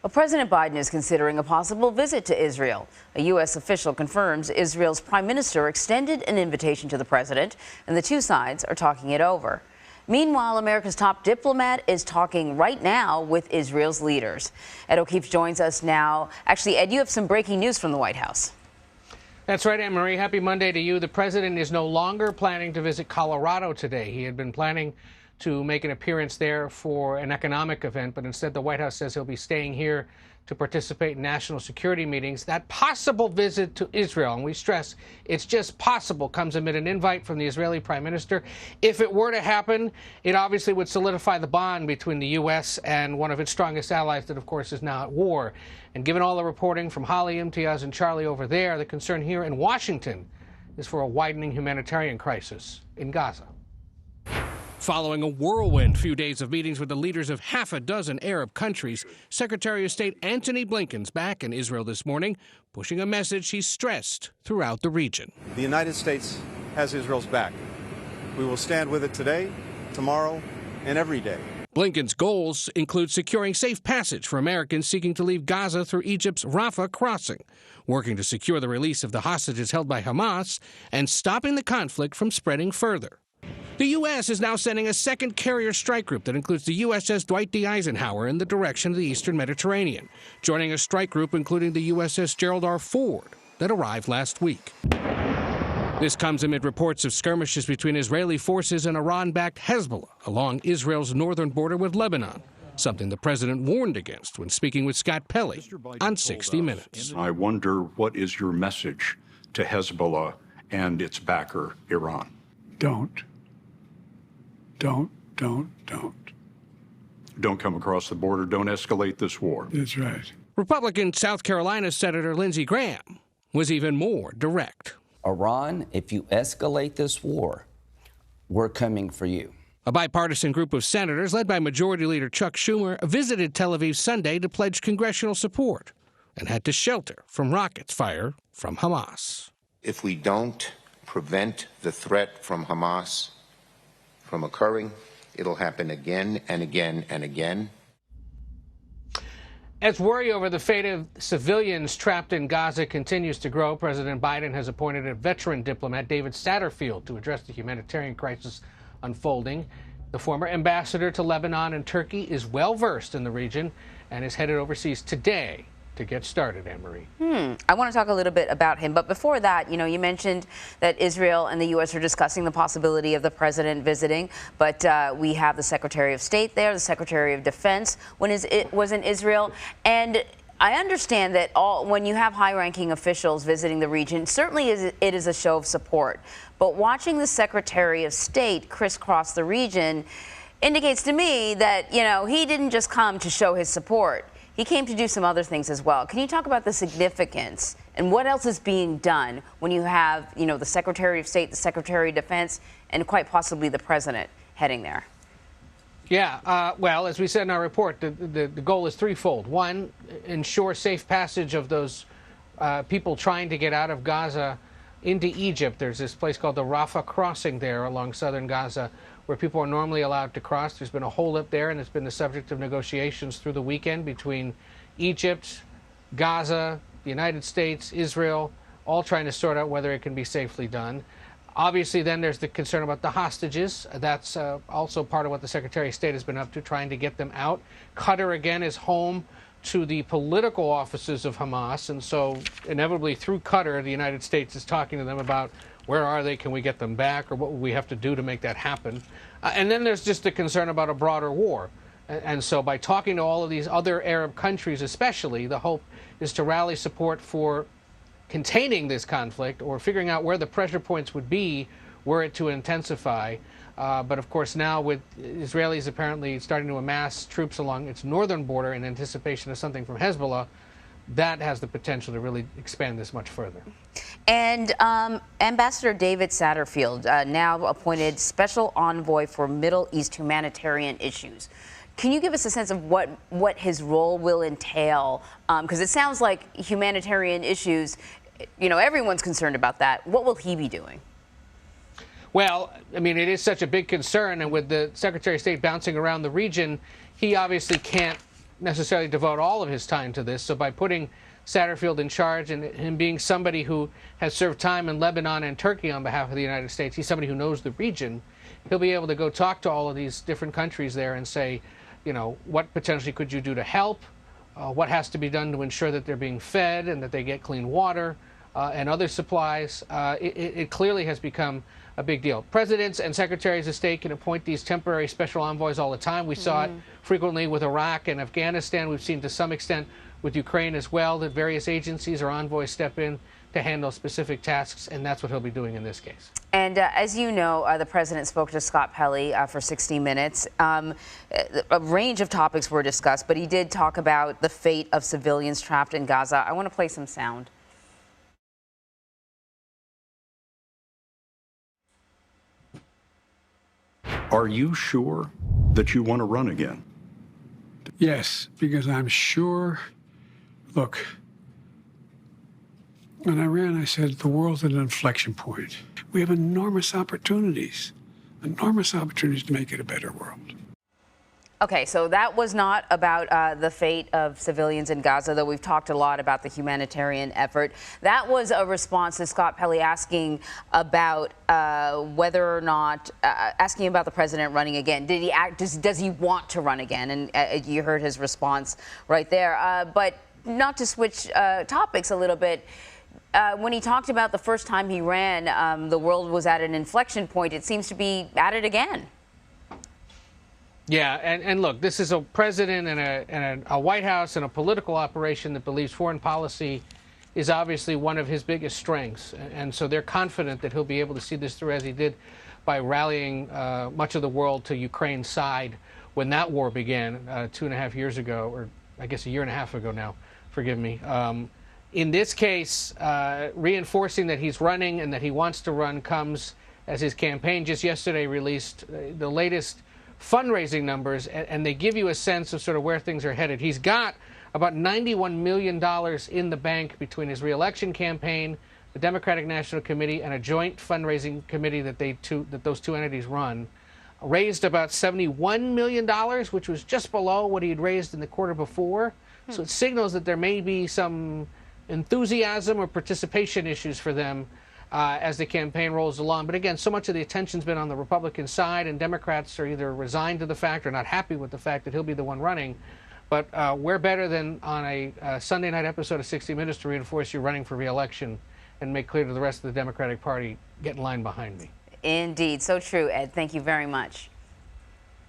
Well, President Biden is considering a possible visit to Israel. A U.S. official confirms Israel's prime minister extended an invitation to the president, and the two sides are talking it over. Meanwhile, America's top diplomat is talking right now with Israel's leaders. Ed O'Keefe joins us now. Actually, Ed, you have some breaking news from the White House. That's right, Anne-Marie. Happy Monday to you. The president is no longer planning to visit Colorado today. He had been planning to make an appearance there for an economic event, but instead the White House says he'll be staying here to participate in national security meetings. That possible visit to Israel, and we stress it's just possible, comes amid an invite from the Israeli prime minister. If it were to happen, it obviously would solidify the bond between the U.S. and one of its strongest allies that, of course, is now at war. And given all the reporting from Holly, Imtiaz, and Charlie over there, the concern here in Washington is for a widening humanitarian crisis in Gaza. Following a whirlwind few days of meetings with the leaders of half a dozen Arab countries, Secretary of State Antony Blinken's back in Israel this morning, pushing a message he's stressed throughout the region. The United States has Israel's back. We will stand with it today, tomorrow, and every day. Blinken's goals include securing safe passage for Americans seeking to leave Gaza through Egypt's Rafah crossing, working to secure the release of the hostages held by Hamas, and stopping the conflict from spreading further. The U.S. is now sending a second carrier strike group that includes the USS Dwight D. Eisenhower in the direction of the eastern Mediterranean, joining a strike group including the USS Gerald R. Ford that arrived last week. This comes amid reports of skirmishes between Israeli forces and Iran-backed Hezbollah along Israel's northern border with Lebanon, something the president warned against when speaking with Scott Pelley on 60 Minutes. I wonder, what is your message to Hezbollah and its backer, Iran? Don't come across the border. Don't escalate this war. That's right. Republican South Carolina Senator Lindsey Graham was even more direct. Iran, if you escalate this war, we're coming for you. A bipartisan group of senators led by Majority Leader Chuck Schumer visited Tel Aviv Sunday to pledge congressional support and had to shelter from rockets fired from Hamas. If we don't prevent the threat from Hamas from occurring, it'll happen again and again and again. As worry over the fate of civilians trapped in Gaza continues to grow, President Biden has appointed a veteran diplomat, David Satterfield, to address the humanitarian crisis unfolding. The former ambassador to Lebanon and Turkey is well-versed in the region and is headed overseas today to get started, Anne-Marie. I want to talk a little bit about him, but before that, you mentioned that Israel and the U.S. are discussing the possibility of the president visiting, but we have the Secretary of State there, the Secretary of Defense was in Israel, and I understand that when you have high-ranking officials visiting the region, certainly it is a show of support, but watching the Secretary of State crisscross the region indicates to me that, he didn't just come to show his support. He came to do some other things as well. Can you talk about the significance and what else is being done when you have, the Secretary of State, the Secretary of Defense, and quite possibly the president heading there? Yeah, well, as we said in our report, the goal is threefold. One, ensure safe passage of those people trying to get out of Gaza into Egypt. There's this place called the Rafah crossing there along southern Gaza, where people are normally allowed to cross. There's been a holdup there, and it's been the subject of negotiations through the weekend between Egypt, Gaza, the United States, Israel, all trying to sort out whether it can be safely done. Obviously, then there's the concern about the hostages. That's also part of what the Secretary of State has been up to, trying to get them out. Qatar, again, is home to the political offices of Hamas, and so inevitably through Qatar, the United States is talking to them about where are they, can we get them back, or what will we have to do to make that happen. And then there's just the concern about a broader war. And so by talking to all of these other Arab countries especially, the hope is to rally support for containing this conflict or figuring out where the pressure points would be were it to intensify. But of course now with Israelis apparently starting to amass troops along its northern border in anticipation of something from Hezbollah, that has the potential to really expand this much further. And Ambassador David Satterfield, now appointed special envoy for Middle East humanitarian issues. Can you give us a sense of what his role will entail? Because it sounds like humanitarian issues, everyone's concerned about that. What will he be doing? Well, I mean, it is such a big concern, and with the Secretary of State bouncing around the region, he obviously can't necessarily devote all of his time to this. So by putting Satterfield in charge and him being somebody who has served time in Lebanon and Turkey on behalf of the United States, he's somebody who knows the region. He'll be able to go talk to all of these different countries there and say, you know, what potentially could you do to help? What has to be done to ensure that they're being fed and that they get clean water and other supplies. It clearly has become a big deal. Presidents and secretaries of state can appoint these temporary special envoys all the time. We saw it frequently with Iraq and Afghanistan. We've seen to some extent with Ukraine as well, that various agencies or envoys step in to handle specific tasks, and that's what he'll be doing in this case. And as you know, the president spoke to Scott Pelley for 60 Minutes. A range of topics were discussed, but he did talk about the fate of civilians trapped in Gaza. I want to play some sound. Are you sure that you want to run again? Yes, because I'm sure, look, when I ran, I said the world's at an inflection point. We have enormous opportunities to make it a better world. Okay, so that was not about the fate of civilians in Gaza, though we've talked a lot about the humanitarian effort. That was a response to Scott Pelley asking about whether or not, asking about the president running again. Did he act, does he want to run again? And you heard his response right there. But not to switch topics a little bit, when he talked about the first time he ran, the world was at an inflection point. It seems to be at it again. Yeah, and look, this is a president and a White House and a political operation that believes foreign policy is obviously one of his biggest strengths. And so they're confident that he'll be able to see this through, as he did by rallying much of the world to Ukraine's side when that war began 2.5 years ago, or I guess 1.5 years ago now, forgive me. In this case, reinforcing that he's running and that he wants to run comes as his campaign just yesterday released the latest fundraising numbers, and they give you a sense of sort of where things are headed. He's got about $91 million in the bank between his reelection campaign, the Democratic National Committee, and a joint fundraising committee that those two entities run. Raised about $71 million, which was just below what he had raised in the quarter before. So it signals that there may be some enthusiasm or participation issues for them as the campaign rolls along. But again, so much of the attention's been on the Republican side, and Democrats are either resigned to the fact or not happy with the fact that he'll be the one running. But we're better than on a Sunday night episode of 60 Minutes to reinforce you running for re-election and make clear to the rest of the Democratic Party, get in line behind me. Indeed, so true, Ed. Thank you very much.